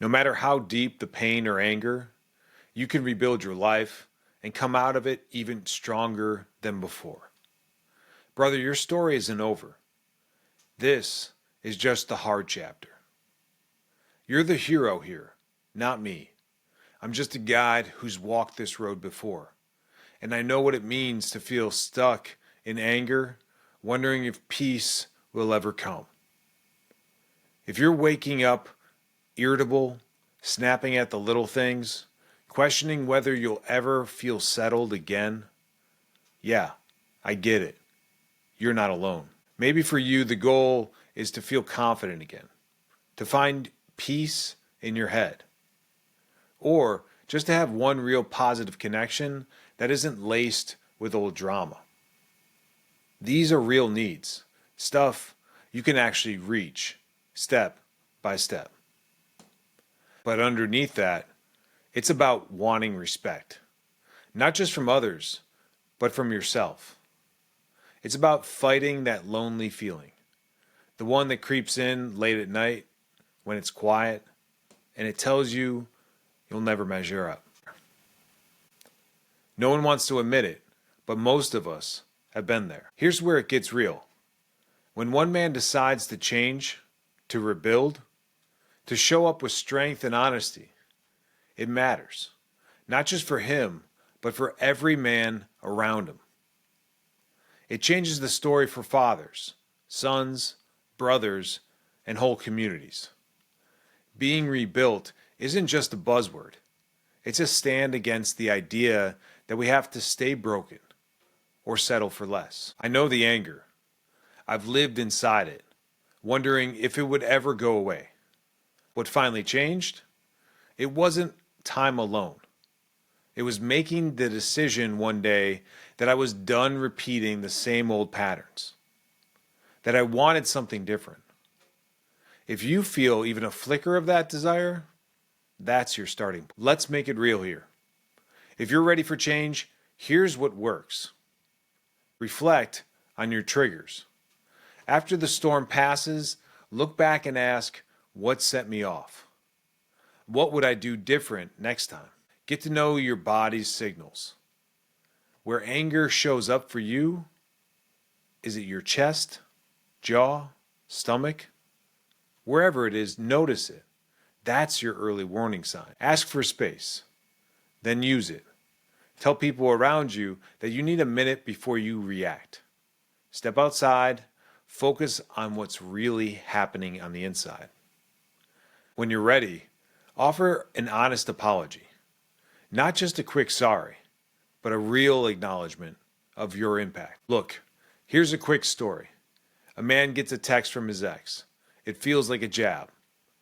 No matter how deep the pain or anger, you can rebuild your life and come out of it even stronger than before. Brother, your story isn't over. This is just the hard chapter. You're the hero here, not me. I'm just a guide who's walked this road before, and I know what it means to feel stuck in anger, wondering if peace will ever come. If you're waking up irritable, snapping at the little things, questioning whether you'll ever feel settled again, yeah, I get it. You're not alone. Maybe for you, the goal is to feel confident again, to find peace in your head, or just to have one real positive connection that isn't laced with old drama. These are real needs, stuff you can actually reach step by step. But underneath that, it's about wanting respect, not just from others, but from yourself. It's about fighting that lonely feeling, the one that creeps in late at night when it's quiet and it tells you you'll never measure up. No one wants to admit it, but most of us have been there. Here's where it gets real. When one man decides to change, to rebuild, to show up with strength and honesty, it matters. Not just for him, but for every man around him. It changes the story for fathers, sons, brothers, and whole communities. Being rebuilt isn't just a buzzword. It's a stand against the idea that we have to stay broken or settle for less. I know the anger. I've lived inside it, wondering if it would ever go away. What finally changed? It wasn't time alone. It was making the decision one day that I was done repeating the same old patterns, that I wanted something different. If you feel even a flicker of that desire, that's your starting point. Let's make it real here. If you're ready for change, here's what works. Reflect on your triggers. After the storm passes, look back and ask, what set me off? What would I do different next time? Get to know your body's signals. Where anger shows up for you, is it your chest, jaw, stomach? Wherever it is, notice it. That's your early warning sign. Ask for space, then use it. Tell people around you that you need a minute before you react. Step outside, focus on what's really happening on the inside. When you're ready, offer an honest apology. Not just a quick sorry, but a real acknowledgement of your impact. Look, here's a quick story. A man gets a text from his ex. It feels like a jab.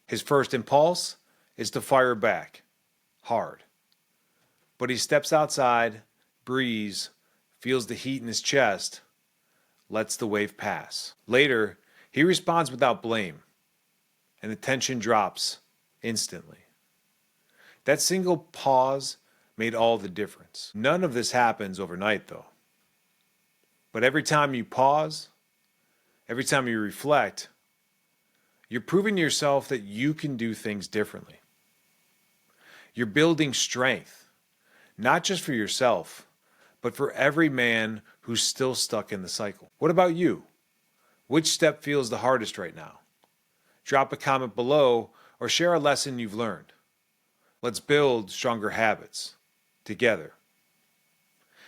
His first impulse is to fire back, hard. But he steps outside, breathes, feels the heat in his chest, lets the wave pass. Later, he responds without blame, and the tension drops instantly. That single pause made all the difference. None of this happens overnight, though. But every time you pause, every time you reflect, you're proving to yourself that you can do things differently. You're building strength, not just for yourself, but for every man who's still stuck in the cycle. What about you? Which step feels the hardest right now? Drop a comment below or share a lesson you've learned. Let's build stronger habits together.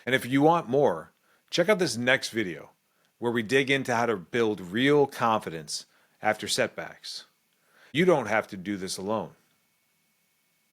And if you want more, check out this next video where we dig into how to build real confidence after setbacks. You don't have to do this alone.